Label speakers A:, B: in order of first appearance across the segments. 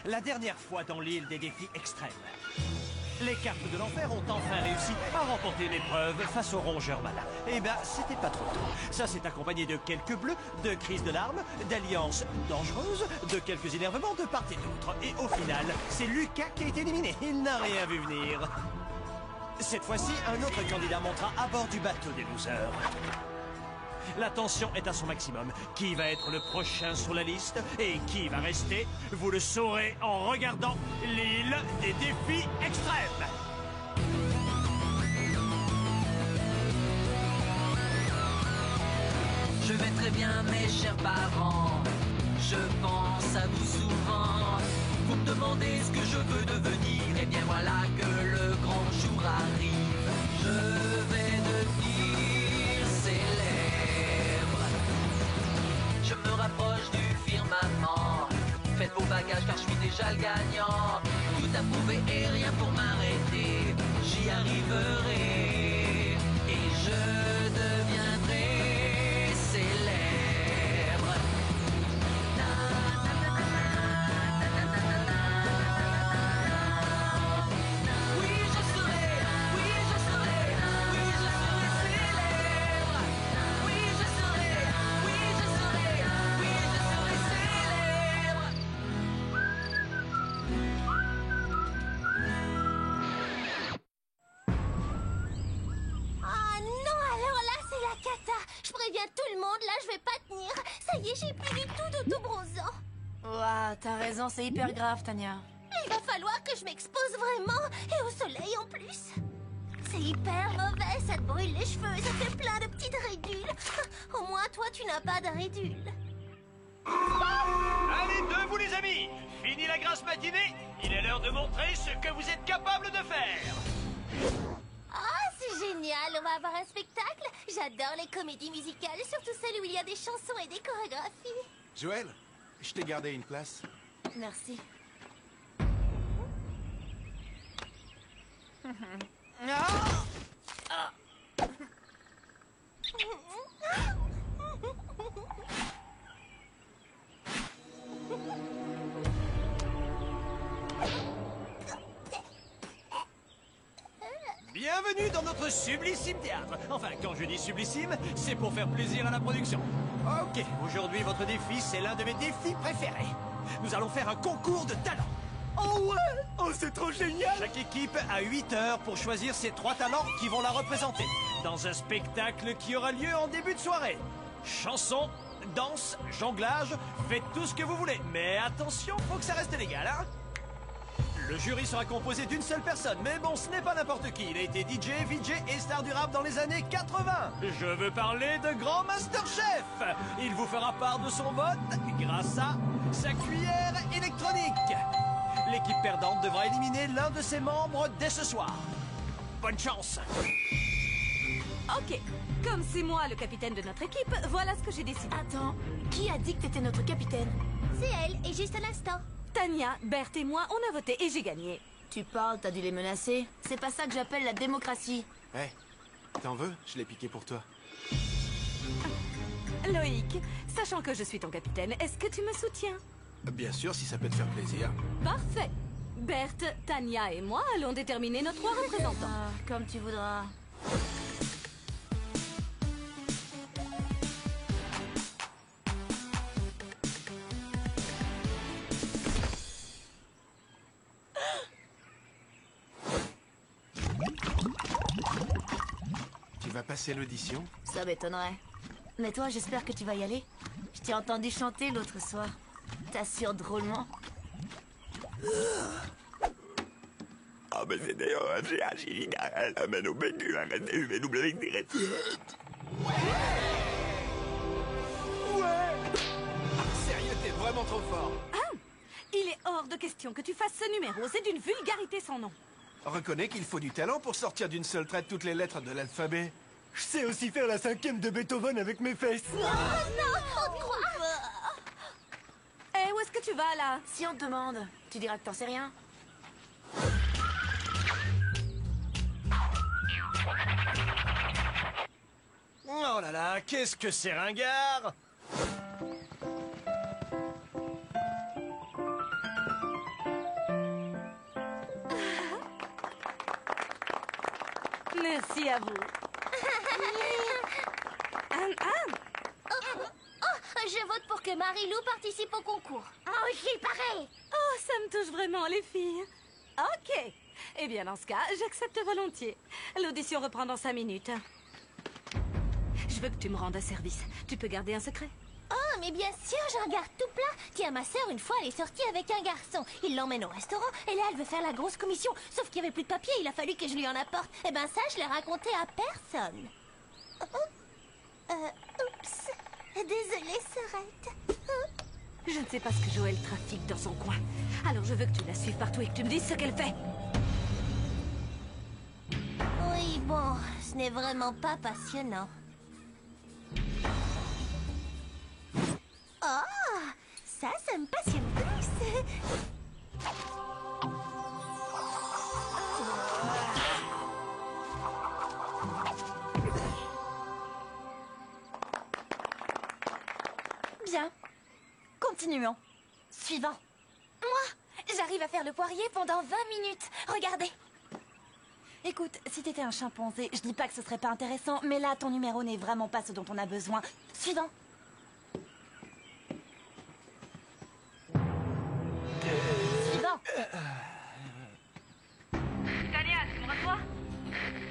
A: La dernière fois dans l'île des défis extrêmes, les cartes de l'enfer ont enfin réussi à remporter l'épreuve face aux rongeurs malins. Eh ben, c'était pas trop tôt. Ça s'est accompagné de quelques bleus, de crises de larmes, d'alliances dangereuses, de quelques énervements de part et d'autre. Et au final, c'est Lucas qui a été éliminé. Il n'a rien vu venir. Cette fois-ci, un autre candidat montera à bord du bateau des losers. La tension est à son maximum. Qui va être le prochain sur la liste et qui va rester? Vous le saurez en regardant l'île des défis extrêmes.
B: Je vais très bien, mes chers parents. Je pense à vous souvent. Vous me demandez ce que je veux devenir. Et bien voilà que le grand jour arrive. Je vais devenir célèbre. Je me rapproche du firmament. Faites vos bagages car je suis déjà le gagnant. Tout à prouver et rien pour m'arrêter. J'y arriverai. Et je deviendrai célèbre. Oui, je serai, oui, je serai, oui, je serai célèbre. Oui, je serai, oui, je serai, oui, je serai célèbre.
C: Ah non, alors là, c'est la cata. Je préviens tout le monde, là, je vais pas tenir. Ça y est, j'ai plus du tout d'auto-bronzant.
D: Ouah, t'as raison, c'est hyper grave, Tania.
C: Il va falloir que je m'expose vraiment, et au soleil en plus. C'est hyper mauvais, ça te brûle les cheveux, ça fait plein de petites ridules. Au moins, toi, tu n'as pas de ridules.
A: Allez, debout les amis. Fini la grasse matinée. Il est l'heure de montrer ce que vous êtes capable de faire.
C: Ah, c'est génial, on va avoir un spectacle. J'adore les comédies musicales, surtout celles où il y a des chansons et des chorégraphies.
E: Joël, je t'ai gardé une place.
D: Merci.
A: Bienvenue dans notre sublissime théâtre. Enfin, quand je dis sublissime, c'est pour faire plaisir à la production. Ok, aujourd'hui, votre défi, c'est l'un de mes défis préférés. Nous allons faire un concours de talent. Oh ouais! Oh, c'est trop génial! Chaque équipe a 8 heures pour choisir ses 3 talents qui vont la représenter. Dans un spectacle qui aura lieu en début de soirée. Chansons, danse, jonglage, faites tout ce que vous voulez. Mais attention, faut que ça reste légal, hein? Le jury sera composé d'une seule personne, mais bon, ce n'est pas n'importe qui. Il a été DJ, VJ et star du rap dans les années 80. Je veux parler de Grand Master Chef. Il vous fera part de son vote grâce à sa cuillère électronique. L'équipe perdante devra éliminer l'un de ses membres dès ce soir. Bonne chance.
F: Ok, comme c'est moi le capitaine de notre équipe, voilà ce que j'ai décidé.
D: Attends, qui a dit que t'étais notre capitaine?
C: C'est elle, et juste un instant.
F: Tania, Berthe et moi, on a voté et j'ai gagné.
D: Tu parles, t'as dû les menacer. C'est pas ça que j'appelle la démocratie.
E: Hé, t'en veux? Je l'ai piqué pour toi.
F: Loïc, sachant que je suis ton capitaine, est-ce que tu me soutiens?
E: Bien sûr, si ça peut te faire plaisir.
F: Parfait. Berthe, Tania et moi allons déterminer nos 3 représentants.
D: Ah, comme tu voudras.
E: Tu vas passer l'audition?
D: Ça m'étonnerait. Mais toi, j'espère que tu vas y aller. Je t'ai entendu chanter l'autre soir. T'assures drôlement.
G: Ah ben c'est d'ailleurs assez agile, mais nous bécu, arrêtez, mais nous blaguez direct.
E: Sérieux, t'es vraiment trop fort.
F: Il est hors de question que tu fasses ce numéro, c'est d'une vulgarité sans nom.
E: Reconnais qu'il faut du talent pour sortir d'une seule traite toutes les lettres de l'alphabet.
H: Je sais aussi faire la 5e de Beethoven avec mes fesses.
C: Oh non, on te croit.
F: Eh, où est-ce que tu vas là?
D: Si on te demande, tu diras que t'en sais rien.
A: Oh là là, qu'est-ce que c'est ringard!
F: Merci à vous.
C: Je vote pour que Marie-Lou participe au concours. Moi aussi, pareil.
F: Oh, ça me touche vraiment, les filles. Ok. Eh bien, dans ce cas, j'accepte volontiers. L'audition reprend dans 5 minutes. Je veux que tu me rendes un service. Tu peux garder un secret?
C: Oh, mais bien sûr, j'en garde tout plein. Tiens, ma sœur, une fois, elle est sortie avec un garçon. Il l'emmène au restaurant, et là, elle veut faire la grosse commission. Sauf qu'il n'y avait plus de papier, il a fallu que je lui en apporte. Eh ben ça, je l'ai raconté à personne. Oups. Désolée, sœurette.
F: Je ne sais pas ce que Joël trafique dans son coin. Alors je veux que tu la suives partout et que tu me dises ce qu'elle fait.
C: Oui, bon, ce n'est vraiment pas passionnant. Oh, ça me passionne plus.
D: Bien. Continuons. Suivant. Moi, j'arrive à faire le poirier pendant 20 minutes. Regardez. Écoute, si t'étais un chimpanzé, je dis pas que ce serait pas intéressant, mais là, ton numéro n'est vraiment pas ce dont on a besoin. Suivant. Suivant.
F: Tania, tu me reçois?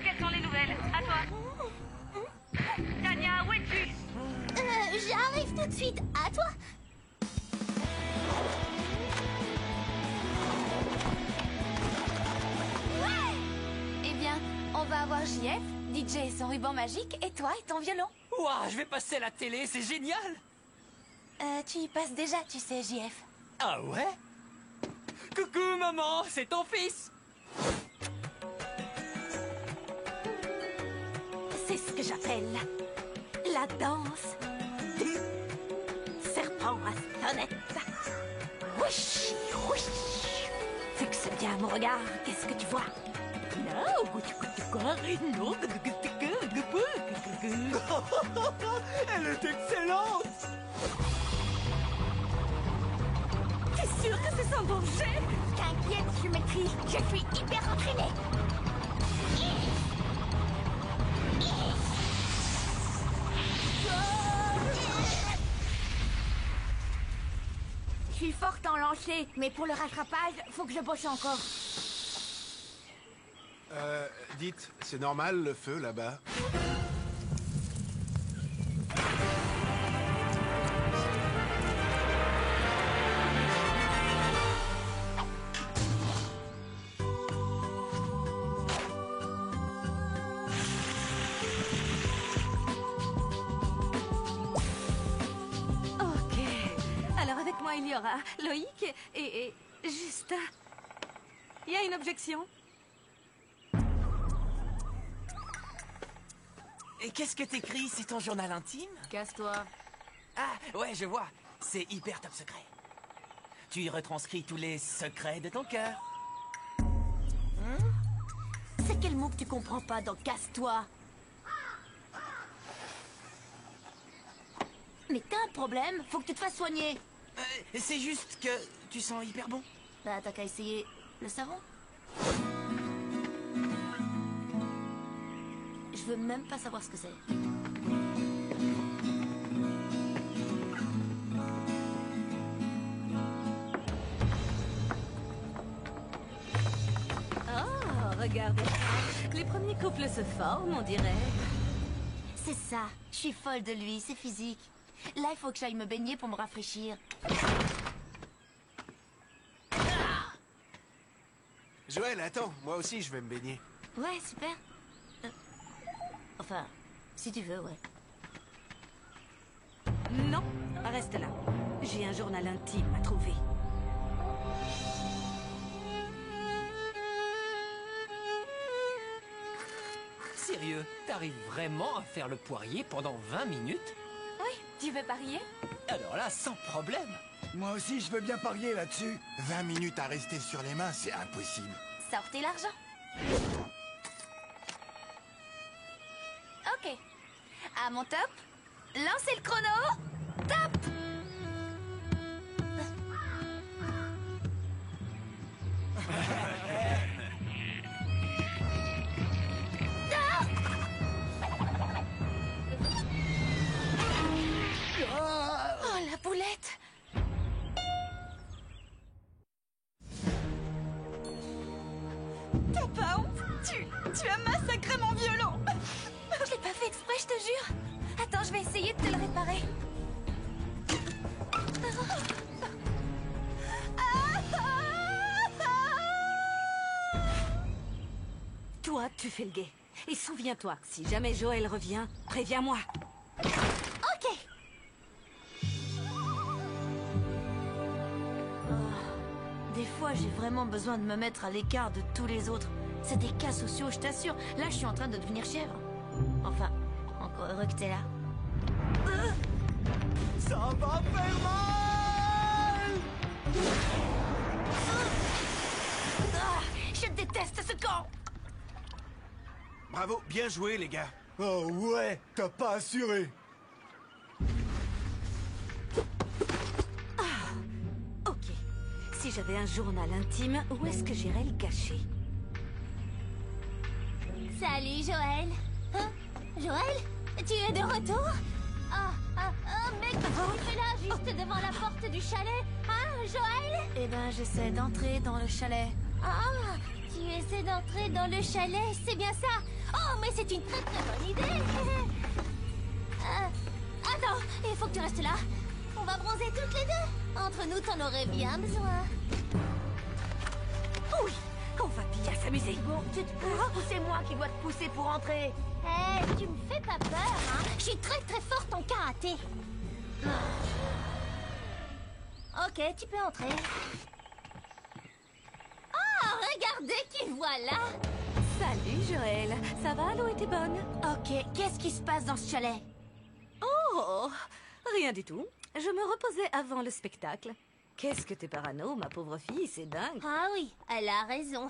F: Quelles sont les nouvelles? À toi. Tania, où es-tu?
C: J'arrive tout de suite. À toi.
D: Eh bien, on va avoir JF, DJ et son ruban magique, et toi et ton violon.
A: Ouah, je vais passer à la télé, c'est génial.
D: Tu y passes déjà, tu sais, JF.
A: Ah ouais? Coucou maman, c'est ton fils.
F: C'est ce que j'appelle la danse du serpent à sonnette. Wish, wish. Fixe bien mon regard, qu'est-ce que tu vois?
A: Elle est excellente.
F: T'es sûr que c'est sans danger?
C: T'inquiète, je maîtrise. Je suis hyper entraînée.
D: Je suis forte en lancer, mais pour le rattrapage, faut que je bosse encore.
E: Dites, c'est normal le feu là-bas?
F: Ok. Alors avec moi, il y aura Loïc et Justin. Il y a une objection?
A: Et qu'est-ce que t'écris? C'est ton journal intime?
D: Casse-toi.
A: Ah, ouais, je vois. C'est hyper top secret. Tu y retranscris tous les secrets de ton cœur.
D: C'est quel mot que tu comprends pas dans Casse-toi? Mais t'as un problème, faut que tu te fasses soigner.
A: C'est juste que tu sens hyper bon.
D: Bah, t'as qu'à essayer le savon. Je veux même pas savoir ce que c'est.
F: Oh, regardez. Les premiers couples se forment, on dirait.
D: C'est ça, je suis folle de lui, c'est physique. Là, il faut que j'aille me baigner pour me rafraîchir.
E: Joël, attends, moi aussi je vais me baigner.
D: Ouais, super. Enfin, si tu veux, ouais.
F: Non, reste là. J'ai un journal intime à trouver.
A: Sérieux, t'arrives vraiment à faire le poirier pendant 20 minutes?
D: Oui, tu veux parier?
A: Alors là, sans problème.
H: Moi aussi, je veux bien parier là-dessus.
G: 20 minutes à rester sur les mains, c'est impossible.
D: Sortez l'argent. Ok. À mon top, lancez le chrono. Top! Tu as massacré mon violon. Je l'ai pas fait exprès, je te jure. Attends, je vais essayer de te le réparer.
F: Toi, tu fais le guet. Et souviens-toi, si jamais Joël revient, préviens-moi.
C: Ok.
D: Des fois, j'ai vraiment besoin de me mettre à l'écart de tous les autres. C'est des cas sociaux, je t'assure. Là, je suis en train de devenir chèvre. Enfin, encore heureux que t'es là.
E: Ça va faire mal!
D: Je déteste ce camp.
E: Bravo, bien joué, les gars.
H: Oh ouais, t'as pas assuré.
F: Ok. Si j'avais un journal intime, où est-ce que j'irais le cacher?
C: Salut, Joël. Hein? Joël? Tu es de retour? Mais qu'est-ce que tu fais là, juste devant la porte du chalet? Hein, Joël?
D: Eh ben, j'essaie d'entrer dans le chalet.
C: Ah, tu essaies d'entrer dans le chalet, c'est bien ça? Oh, mais c'est une très très bonne idée. Attends, il faut que tu restes là. On va bronzer toutes les deux. Entre nous, t'en aurais bien besoin.
F: Oui, on va bien s'amuser.
D: Bon, tu te pourras ou c'est moi qui dois te pousser pour entrer?
C: Hé, tu me fais pas peur, hein? Je suis très très forte en karaté. Ok, tu peux entrer. Oh, regardez qui voilà.
F: Salut Joël, ça va, l'eau était bonne?
D: Ok, qu'est-ce qui se passe dans ce chalet?
F: Oh, rien du tout. Je me reposais avant le spectacle. Qu'est-ce que t'es parano, ma pauvre fille, c'est dingue.
C: Ah oui, elle a raison.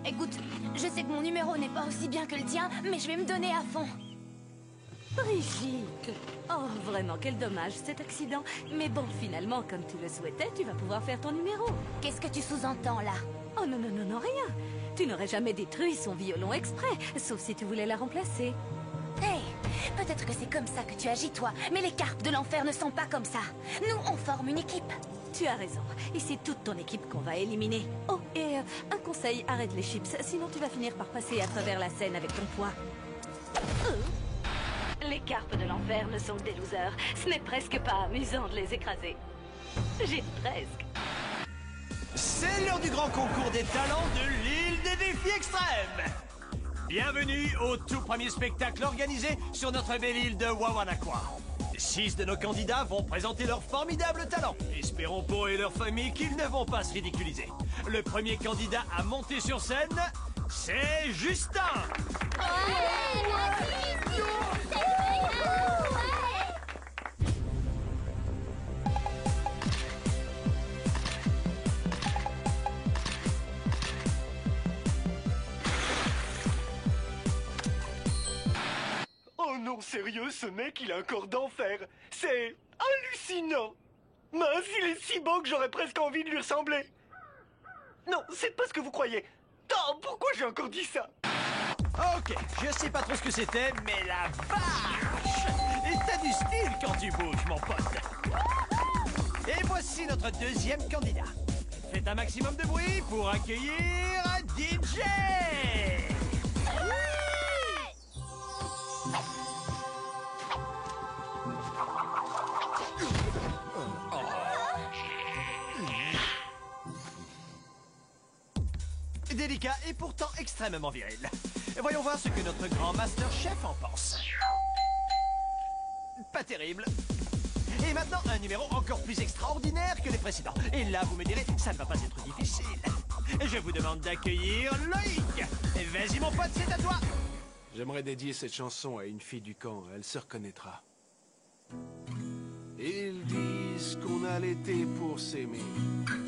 D: Écoute, je sais que mon numéro n'est pas aussi bien que le tien, mais je vais me donner à fond.
F: Brigitte. Oh, vraiment, quel dommage cet accident. Mais bon, finalement, comme tu le souhaitais, tu vas pouvoir faire ton numéro.
D: Qu'est-ce que tu sous-entends là?
F: Oh non, non, non, non, rien. Tu n'aurais jamais détruit son violon exprès, sauf si tu voulais la remplacer.
D: Hey, peut-être que c'est comme ça que tu agis toi, mais les carpes de l'enfer ne sont pas comme ça. Nous, on forme une équipe.
F: Tu as raison, et c'est toute ton équipe qu'on va éliminer. Oh, et un conseil, arrête les chips, sinon tu vas finir par passer à travers la scène avec ton poids. Les carpes de l'enfer ne sont que des losers. Ce n'est presque pas amusant de les écraser. J'ai dit presque.
A: C'est l'heure du grand concours des talents de l'île des défis extrêmes. Bienvenue au tout premier spectacle organisé sur notre belle île de Wawanakwa. 6 de nos candidats vont présenter leurs formidables talents. Espérons pour eux et leur famille qu'ils ne vont pas se ridiculiser. Le premier candidat à monter sur scène, c'est Justin.
C: Ouais, vas-y, c'est génial, ouais.
I: Oh non, sérieux, ce mec, il a un corps d'enfer. C'est hallucinant. Mince, il est si beau que j'aurais presque envie de lui ressembler. Non, c'est pas ce que vous croyez. Oh, pourquoi j'ai encore dit ça?
A: Ok, je sais pas trop ce que c'était, mais la vache! Et t'as du style quand tu bouges, mon pote. Et voici notre deuxième candidat. Faites un maximum de bruit pour accueillir DJ! Délicat et pourtant extrêmement viril. Voyons voir ce que notre grand master chef en pense. Pas terrible. Et maintenant, un numéro encore plus extraordinaire que les précédents. Et là, vous me direz, ça ne va pas être difficile. Je vous demande d'accueillir Loïc. Vas-y, mon pote, c'est à toi.
E: J'aimerais dédier cette chanson à une fille du camp, elle se reconnaîtra. Ils disent qu'on a l'été pour s'aimer,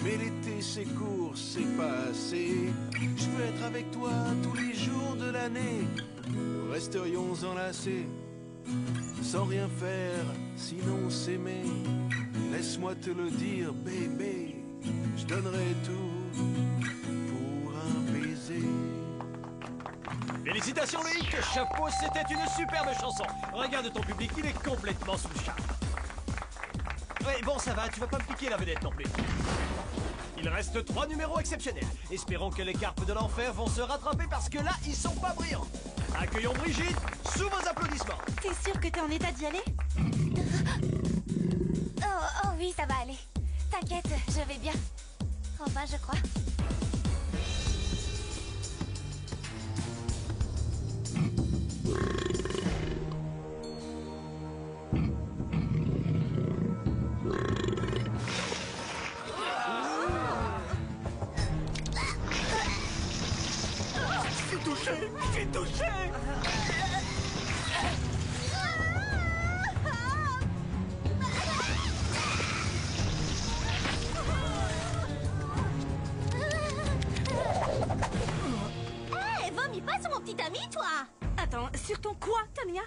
E: mais l'été c'est court, c'est pas assez. Je veux être avec toi tous les jours de l'année, nous resterions enlacés, sans rien faire, sinon s'aimer. Laisse-moi te le dire, bébé, je donnerai tout pour un baiser.
A: Félicitations, Loïc. Chapeau, c'était une superbe chanson. Regarde ton public, il est complètement sous le charme. Ouais, bon, ça va, tu vas pas me piquer la vedette non plus. Il reste 3 numéros exceptionnels. Espérons que les carpes de l'enfer vont se rattraper parce que là, ils sont pas brillants. Accueillons Brigitte sous vos applaudissements.
D: T'es sûr que t'es en état d'y aller?
C: Oh oui, ça va aller. T'inquiète, je vais bien. Enfin, je crois.
I: Je suis touché.
C: Hé, vomis pas sur mon petit ami, toi!
F: Attends, sur ton quoi, Tania?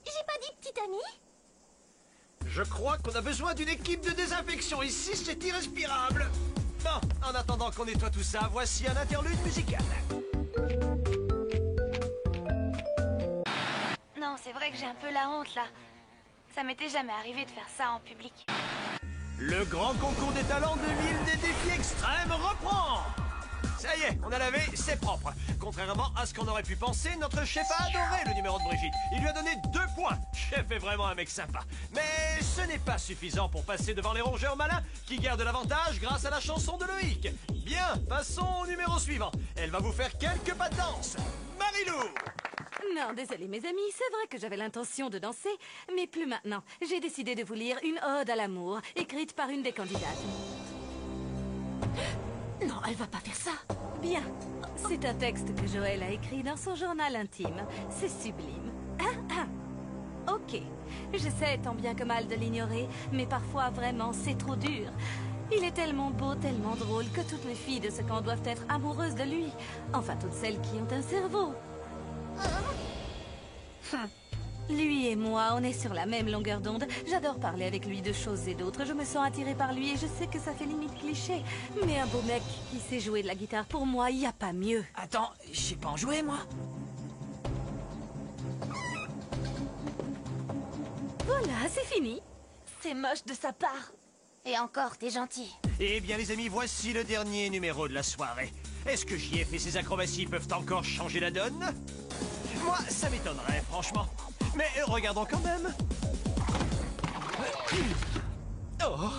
C: J'ai pas dit petit ami?
A: Je crois qu'on a besoin d'une équipe de désinfection. Ici, c'est irrespirable. Bon, en attendant qu'on nettoie tout ça, voici un interlude musical.
D: Non, c'est vrai que j'ai un peu la honte, là. Ça m'était jamais arrivé de faire ça en public.
A: Le grand concours des talents 2000 des défis extrêmes reprend. Ça y est, on a lavé, c'est propre. Contrairement à ce qu'on aurait pu penser, notre chef a adoré le numéro de Brigitte. Il lui a donné 2 points. Chef est vraiment un mec sympa. Mais ce n'est pas suffisant pour passer devant les rongeurs malins qui gardent l'avantage grâce à la chanson de Loïc. Bien, passons au numéro suivant. Elle va vous faire quelques pas de danse. Marilou!
F: Non, désolé mes amis, c'est vrai que j'avais l'intention de danser, mais plus maintenant. J'ai décidé de vous lire une ode à l'amour, écrite par une des candidates.
C: Non, elle va pas faire ça.
F: Bien, c'est un texte que Joël a écrit dans son journal intime. C'est sublime. Ok, j'essaie tant bien que mal de l'ignorer, mais parfois vraiment c'est trop dur. Il est tellement beau, tellement drôle que toutes les filles de ce camp doivent être amoureuses de lui. Enfin, toutes celles qui ont un cerveau. Lui et moi, on est sur la même longueur d'onde. J'adore parler avec lui de choses et d'autres. Je me sens attirée par lui et je sais que ça fait limite cliché. Mais un beau mec qui sait jouer de la guitare, pour moi, il n'y a pas mieux.
J: Attends, je sais pas en jouer, moi.
F: Voilà, c'est fini.
D: C'est moche de sa part.
C: Et encore, t'es gentil.
A: Eh bien les amis, voici le dernier numéro de la soirée. Est-ce que JF et ses acrobaties peuvent encore changer la donne? Moi, ça m'étonnerait, franchement. Mais regardons quand même.
J: Oh,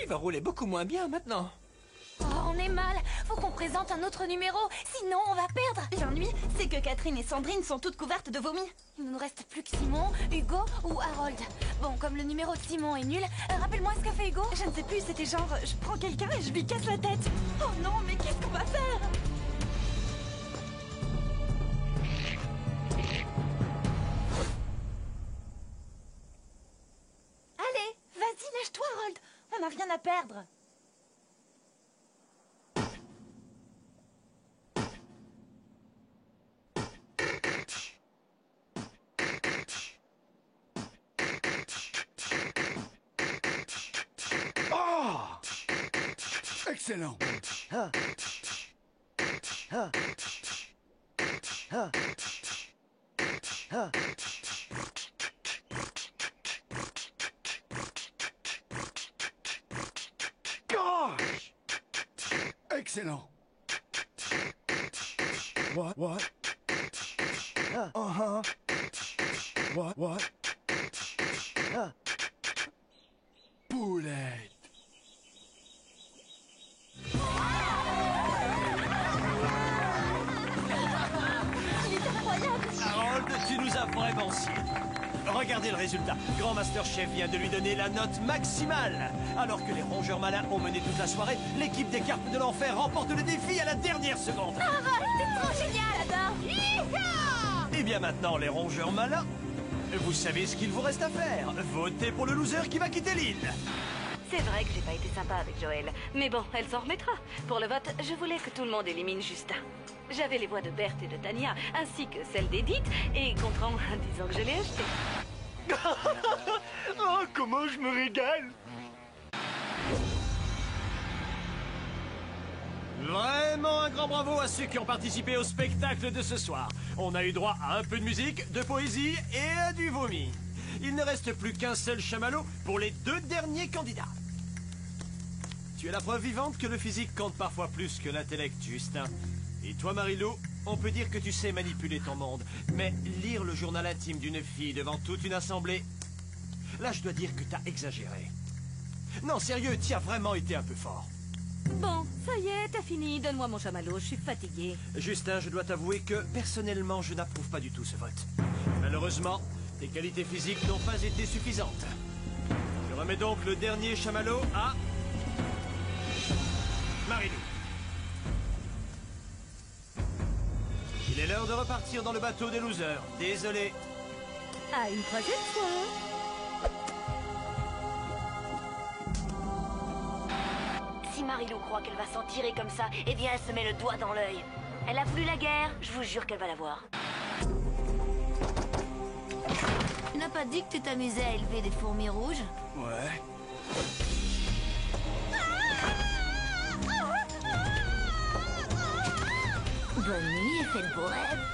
J: il va rouler beaucoup moins bien maintenant.
D: Oh, on est mal. Faut qu'on présente un autre numéro, sinon on va perdre. L'ennui, c'est que Catherine et Sandrine sont toutes couvertes de vomi. Il ne nous reste plus que Simon, Hugo ou Harold. Bon, comme le numéro de Simon est nul, rappelle-moi ce qu'a fait Hugo. Je ne sais plus, c'était genre, je prends quelqu'un et je lui casse la tête. Oh non, mais qu'est-ce qu'on va faire? Allez, vas-y, lâche-toi, Harold. On n'a rien à perdre.
H: Excellent. Excellent. What? Uh-huh. What? Poulette.
A: Harold, tu nous as vraiment scié. Regardez le résultat. Grand Master Chef vient de lui donner la note maximale. Alors que les rongeurs malins ont mené toute la soirée, l'équipe des carpes de l'enfer remporte le défi à la dernière seconde.
C: Harold, c'est trop génial, adore. Yeehaw!
A: Et bien maintenant, les rongeurs malins, vous savez ce qu'il vous reste à faire. Votez pour le loser qui va quitter l'île.
F: C'est vrai que j'ai pas été sympa avec Joël, mais bon, elle s'en remettra. Pour le vote, je voulais que tout le monde élimine Justin. J'avais les voix de Berthe et de Tania, ainsi que celles d'Edith, et Gontran, disons que je l'ai acheté.
I: Oh, comment je me régale!
A: Vraiment un grand bravo à ceux qui ont participé au spectacle de ce soir. On a eu droit à un peu de musique, de poésie et à du vomi. Il ne reste plus qu'un seul chamallow pour les 2 derniers candidats. Tu es la preuve vivante que le physique compte parfois plus que l'intellect, Justin. Et toi, Marilou, on peut dire que tu sais manipuler ton monde. Mais lire le journal intime d'une fille devant toute une assemblée... Là, je dois dire que t'as exagéré. Non, sérieux, t'y as vraiment été un peu fort.
F: Bon, ça y est, t'as fini. Donne-moi mon chamallow, je suis fatiguée.
A: Justin, je dois t'avouer que, personnellement, je n'approuve pas du tout ce vote. Malheureusement, tes qualités physiques n'ont pas été suffisantes. Je remets donc le dernier chamallow à... Marilou. Il est l'heure de repartir dans le bateau des losers. Désolé.
F: À une prochaine fois.
K: Si Marilou croit qu'elle va s'en tirer comme ça, eh bien elle se met le doigt dans l'œil. Elle a voulu la guerre, je vous jure qu'elle va l'avoir.
C: Tu n'as pas dit que tu t'amusais à élever des fourmis rouges?
H: Ouais.
C: Bonne nuit et fais de beaux rêves.